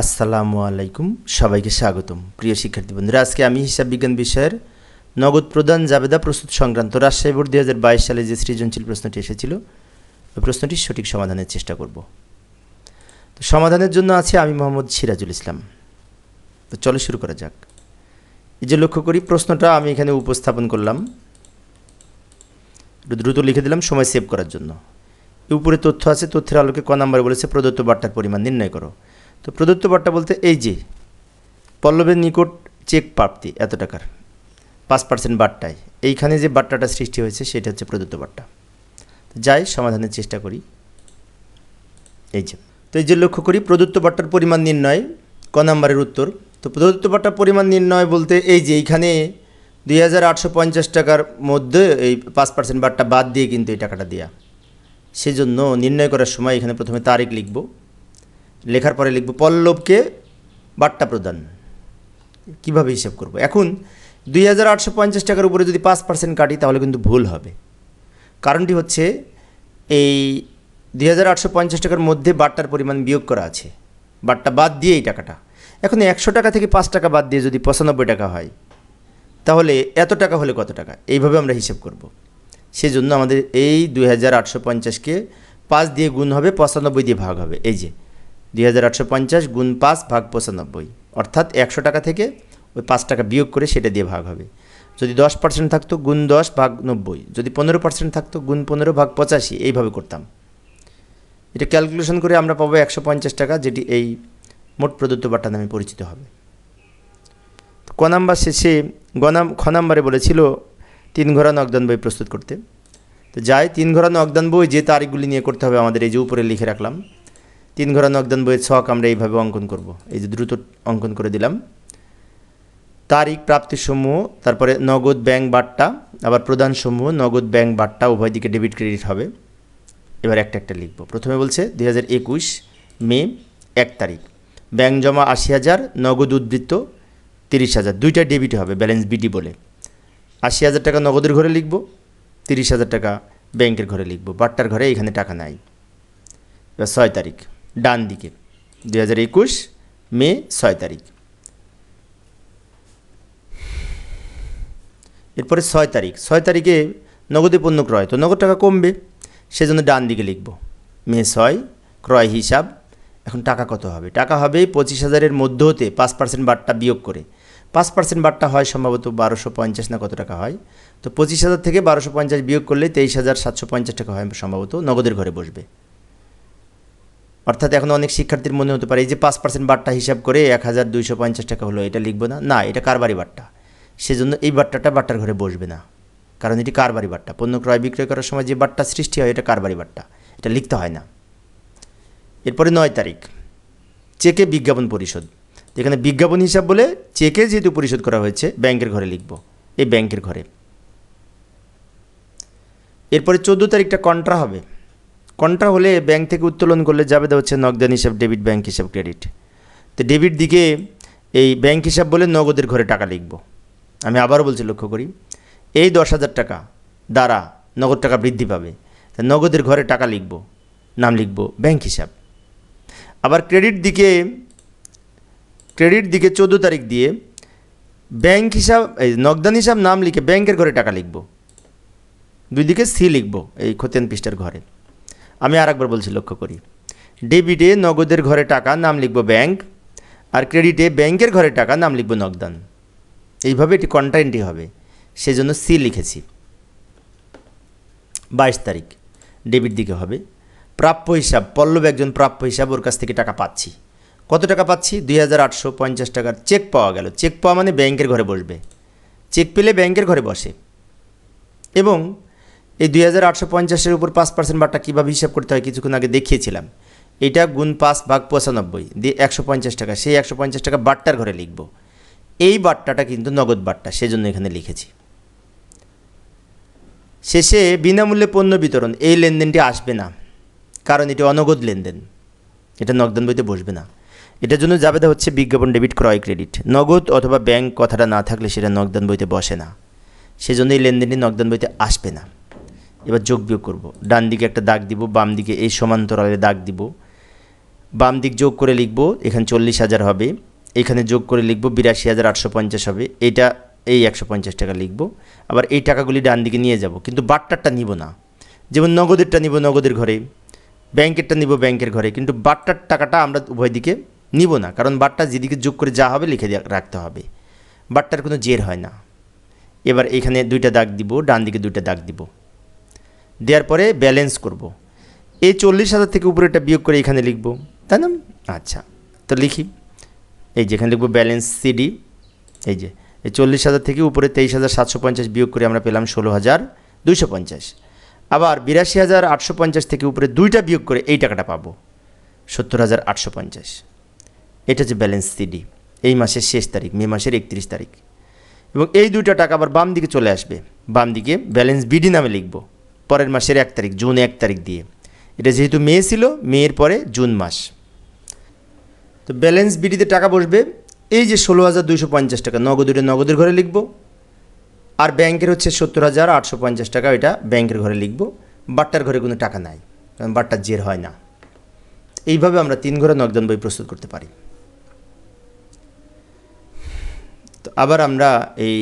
আসসালামু আলাইকুম, সবাইকে স্বাগতম। প্রিয় শিক্ষার্থী বন্ধুরা, আজকে আমি হিসাব বিজ্ঞান বিষয়ের নগদ প্রদান জাবেদা প্রস্তুত সংক্রান্ত রাজশাহী বোর্ড 2022 সালে যে সৃজনশীল প্রশ্নটি এসেছিল ওই প্রশ্নটির সঠিক সমাধানের চেষ্টা করব। তো সমাধানের জন্য আছে আমি মোহাম্মদ সিরাজুল ইসলাম। তো চলো শুরু করা যাক। এই যে লক্ষ্য করি, প্রশ্নটা আমি এখানে উপস্থাপন করলাম, একটু দ্রুত লিখে দিলাম সময় সেভ করার জন্য। উপরে তথ্য আছে, তথ্যের আলোকে ক নম্বরে বলেছে প্রদত্ত বার্তার পরিমাণ নির্ণয় করো। তো প্রদত্ত বার্তা বলতে এই যে পল্লবের নিকট চেক প্রাপ্তি এত টাকার 5% বার্তায় এইখানে যে বার্তাটা সৃষ্টি হয়েছে সেটা হচ্ছে প্রদত্ত বার্তা। যাই সমাধানের চেষ্টা করি। এই যে লক্ষ্য করি প্রদত্ত বার্তার পরিমাণ নির্ণয়, ক নম্বরের উত্তর। তো প্রদত্ত বার্তার পরিমাণ নির্ণয় বলতে এই যে এইখানে 2850 টাকার মধ্যে এই 5% বার্তা বাদ দিয়ে কিন্তু এই টাকাটা দেওয়া, সেজন্য নির্ণয় করার সময় এখানে প্রথমে তারিখ লিখব, লেখার পরে লিখব পল্লবকে বার্তা প্রদান। কিভাবে হিসাব করব? এখন 2850 টাকার উপরে যদি 5% কাটি তাহলে কিন্তু ভুল হবে। কারণটি হচ্ছে এই 2850 টাকার মধ্যে বার্তার পরিমাণ বিয়োগ করা আছে, বার্তা বাদ দিয়ে এই টাকাটা। এখন 100 টাকা থেকে 5 টাকা বাদ দিয়ে যদি 95 টাকা হয় তাহলে এত টাকা হলে কত টাকা, এইভাবে আমরা হিসাব করব। সেজন্য আমাদের এই 2850কে 5 দিয়ে গুণ হবে, 95 দিয়ে ভাগ হবে। এই যে 2850 গুণ 5 ভাগ 95, অর্থাৎ 100 টাকা থেকে ওই 5 টাকা বিয়োগ করে সেটা দিয়ে ভাগ হবে। যদি 10% থাকতো গুণ 10 ভাগ 90, যদি 15% থাকতো গুণ 15 ভাগ 85, এইভাবে করতাম। এটা ক্যালকুলেশন করে আমরা পাবো 150 টাকা, যেটি এই মোট প্রদত্ত বার্তা নামে পরিচিত হবে। ক নাম্বার শেষে খ নাম্বারে বলেছিল 3 ঘোড়া নগদান বই প্রস্তুত করতে। তো যাই 3 ঘোড়া নগদান বই যে তারিখগুলি নিয়ে করতে হবে আমাদের এই যে উপরে লিখে রাখলাম। 3 ঘোড়া নগদান বইয়ের ছক আমরা এইভাবে অঙ্কন করব। এই যে দ্রুত অঙ্কন করে দিলাম। তারিখ, প্রাপ্তিসমূহ, তারপরে নগদ ব্যাংক বার্তা, আবার প্রদানসমূহ, নগদ ব্যাংক বার্তা, উভয় দিকে ডেবিট ক্রেডিট হবে। এবার একটা একটা লিখব। প্রথমে বলছে 2021 মে 1 তারিখ ব্যাংক জমা 80,000, নগদ উদ্বৃত্ত 30,000, দুইটা ডেবিট হবে ব্যালেন্স বিডি বলে। 80,000 টাকা নগদের ঘরে লিখব, 30,000 টাকা ব্যাংকের ঘরে লিখব। বার্তার ঘরে এখানে টাকা নাই। এবার 6 তারিখ ডান দিকে 2021 মে 6 তারিখ। এরপরে 6 তারিখে নগদে পণ্য ক্রয়, তো নগদ টাকা কমবে, সেজন্য ডান দিকে লিখব মে 6 ক্রয় হিসাব। এখন টাকা কত হবে? টাকা হবে 25,000-এর মধ্যে হতে 5% বার্তা বিয়োগ করে। 5% বার্তা হয় সম্ভবত 1250 না কত টাকা হয়। তো 25,000 থেকে 1250 বিয়োগ করলে 23,750 টাকা হয় সম্ভবত, নগদের ঘরে বসবে। অর্থাৎ এখন অনেক শিক্ষার্থীর মনে হতে পারে এই যে 5% বার্তা হিসাব করে 1,250 টাকা হলো, এটা লিখবো না। না, এটা কারবারি বার্তা, সেজন্য এই বার্তাটা বার্তার ঘরে বসবে না, কারণ এটি কারবারি বার্তা। পণ্য ক্রয় বিক্রয় করার সময় যে বার্তা সৃষ্টি হয় এটা কারবারি বার্তা, এটা লিখতে হয় না। এরপরে 9 তারিখ চেকে বিজ্ঞাপন পরিশোধ। এখানে বিজ্ঞাপন হিসাব বলে চেকে যেহেতু পরিশোধ করা হয়েছে ব্যাংকের ঘরে লিখব, এই ব্যাংকের ঘরে। এরপরে 14 তারিখটা কন্ট্রা হবে। কন্ট্রা হলে ব্যাংক থেকে উত্তোলন করলে যাবে হচ্ছে নগদান হিসাব, ডেবিট, ব্যাংক হিসাব, ক্রেডিট। তো ডেবিট দিকে এই ব্যাংক হিসাব বলে নগদের ঘরে টাকা লিখব। আমি আবারও বলছি, লক্ষ্য করি এই 10,000 টাকা দ্বারা নগদ টাকা বৃদ্ধি পাবে, তা নগদের ঘরে টাকা লিখব, নাম লিখব ব্যাংক হিসাব। আবার ক্রেডিট দিকে 14 তারিখ দিয়ে ব্যাংক হিসাব, এই নগদান হিসাব নাম লিখে ব্যাংকের ঘরে টাকা লিখব, দুই দিকে সি লিখব এই খতিয়ান পৃষ্ঠার ঘরে। আমি আরেকবার বলছি, লক্ষ্য করি ডেবিটে নগদের ঘরে টাকা নাম লিখব ব্যাংক, আর ক্রেডিটে ব্যাংকের ঘরে টাকা নাম লিখব নগদান। এইভাবে এটি কন্ট্রাইন্টি হবে, সেজন্য সি লিখেছি। 22 তারিখ ডেবিট দিকে হবে প্রাপ্য হিসাব। পল্লব একজন প্রাপ্য হিসাব, ওর কাছ থেকে টাকা পাচ্ছি। কত টাকা পাচ্ছি? 2,850 টাকার চেক পাওয়া গেল। চেক পাওয়া মানে ব্যাংকের ঘরে বসবে, চেক পেলে ব্যাংকের ঘরে বসে। এবং এই 2,850-এর উপর 5% বার্তা কীভাবে হিসাব করতে হয় কিছুক্ষণ আগে দেখিয়েছিলাম। এটা গুণ 5 ভাগ 95 দিয়ে 150 টাকা, সেই 150 টাকা বার্তার ঘরে লিখব। এই বার্তাটা কিন্তু নগদ বার্তা, সেজন্য এখানে লিখেছি। শেষে বিনামূল্যে পণ্য বিতরণ, এই লেনদেনটি আসবে না, কারণ এটি অনগদ লেনদেন, এটা নগদান বইতে বসবে না। এটার জন্য যাবে হচ্ছে বিজ্ঞাপন, ডেবিট, ক্রয়, ক্রেডিট। নগদ অথবা ব্যাংক কথাটা না থাকলে সেটা নগদান বইতে বসে না, সেজন্য এই লেনদেনটি নগদান বইতে আসবে না। এবার যোগ বিয়োগ করব। ডান দিকে একটা দাগ দিব, বাম দিকে এই সমান্তরালে দাগ দিব। বাম দিক যোগ করে লিখব, এখানে 40,000 হবে, এখানে যোগ করে লিখব 82,850 হবে, এটা এই 150 টাকা লিখব। আবার এই টাকাগুলি ডান দিকে নিয়ে যাব, কিন্তু বাট্টারটা নিব না। যেমন নগদেরটা নিব নগদের ঘরে, ব্যাংকেরটা নিব ব্যাংকের ঘরে, কিন্তু বাট্টার টাকাটা আমরা উভয় দিকে নিব না, কারণ বাট্টা যেদিকে যোগ করে যা হবে লিখে রাখতে হবে, বাট্টার কোনো জের হয় না। এবার এখানে 2টা দাগ দিব, ডান দিকে 2টা দাগ দিব, দেওয়ার পরে ব্যালেন্স করব। এই 40,000 থেকে উপরেটা বিয়োগ করে এখানে লিখব, তাই না? আচ্ছা, তো লিখি, এই যেখানে লিখব ব্যালেন্স সিডি, এই যে এই 40,000 থেকে উপরে 23,750 বিয়োগ করে আমরা পেলাম 16,250। আবার 82,850 থেকে উপরে 2টা বিয়োগ করে এই টাকাটা পাবো 70,850। এটা হচ্ছে ব্যালেন্স সিডি এই মাসের শেষ তারিখ, মে মাসের 31 তারিখ। এবং এই 2টা টাকা আবার বাম দিকে চলে আসবে, বাম দিকে ব্যালেন্স বিডি নামে লিখব পরের মাসের 1 তারিখ, জুন 1 তারিখ দিয়ে। এটা যেহেতু মে ছিল, মেয়ের পরে জুন মাস, তো ব্যালেন্স বিডিতে টাকা বসবে এই যে 16,250 টাকা, নগদের ঘরে লিখব। আর ব্যাংকের হচ্ছে 70,850 টাকা, এটা ব্যাংকের ঘরে লিখব। বাট্টার ঘরে কোনো টাকা নাই, কারণ বাট্টার জের হয় না। এইভাবে আমরা 3 ঘরে নগদান বই প্রস্তুত করতে পারি। তো আবার আমরা এই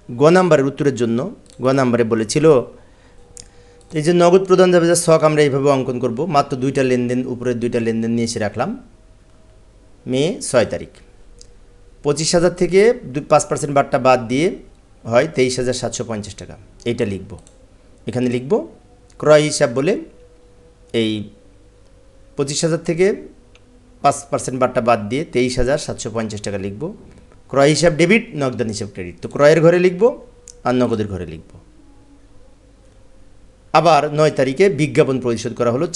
গ নাম্বারের উত্তরের জন্য, গ নাম্বারে বলেছিল এই যে নগদ প্রদান জাবেদার ছক আমরা এইভাবে অঙ্কন করব। মাত্র 2টা লেনদেন, উপরের 2টা লেনদেন নিয়ে এসে রাখলাম। মে 6 তারিখ 25,000 থেকে 5% বাট্টা বাদ দিয়ে হয় 23,750 টাকা, এইটা লিখব। এখানে লিখব ক্রয় হিসাব বলে এই 25,000 থেকে 5% বাট্টা বাদ দিয়ে 23,750 টাকা লিখব। ক্রয় হিসাব ডেবিট, নগদান হিসাব ক্রেডিট। তো ক্রয়ের ঘরে লিখব আর নগদের ঘরে লিখব। আবার 9 তারিখে বিজ্ঞাপন পরিশোধ করা হলো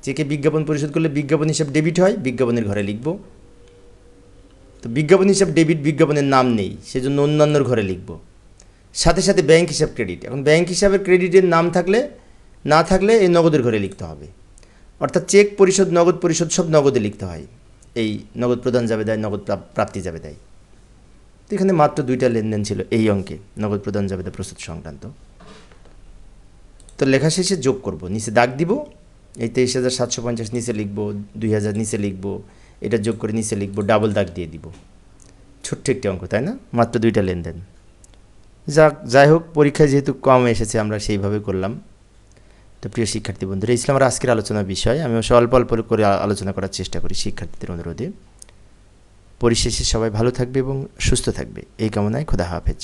চেকে বিজ্ঞাপন পরিশোধ করলে বিজ্ঞাপন হিসাব ডেবিট হয়, বিজ্ঞাপনের ঘরে লিখব। তো বিজ্ঞাপন হিসাব ডেবিট, বিজ্ঞাপনের নাম নেই, সেজন্য অন্যান্যর ঘরে লিখব। সাথে সাথে ব্যাংক হিসাব ক্রেডিট, এখন ব্যাংক হিসাবের ক্রেডিটের নাম থাকলে না থাকলে এই নগদের ঘরে লিখতে হবে। অর্থাৎ চেক পরিশোধ, নগদ পরিশোধ সব নগদে লিখতে হয়, এই নগদ প্রদান জাবেদায়, নগদ প্রাপ্তি জাবেদায়। তো এখানে মাত্র 2টা লেনদেন ছিল এই অঙ্কে, নগদ প্রদান জাবেদা প্রস্তুত সংক্রান্ত। তো লেখা শেষে যোগ করব, নিচে দাগ দিব, এই 23,750 নিচে লিখব, 2,000 নিচে লিখব, এটা যোগ করে নিচে লিখব, ডাবল দাগ দিয়ে দিব। ছোট্ট একটি অঙ্ক, তাই না? মাত্র 2টা লেনদেন। যাই হোক, পরীক্ষায় যেহেতু কম এসেছে আমরা সেইভাবে করলাম। তো প্রিয় শিক্ষার্থী বন্ধুরা, এই ছিল আমার আজকের আলোচনার বিষয়। আমি অল্প অল্প করে আলোচনা করার চেষ্টা করি শিক্ষার্থীদের অনুরোধে। পরিশেষে সবাই ভালো থাকবে এবং সুস্থ থাকবে এই কামনায় খোদা হাফেজ।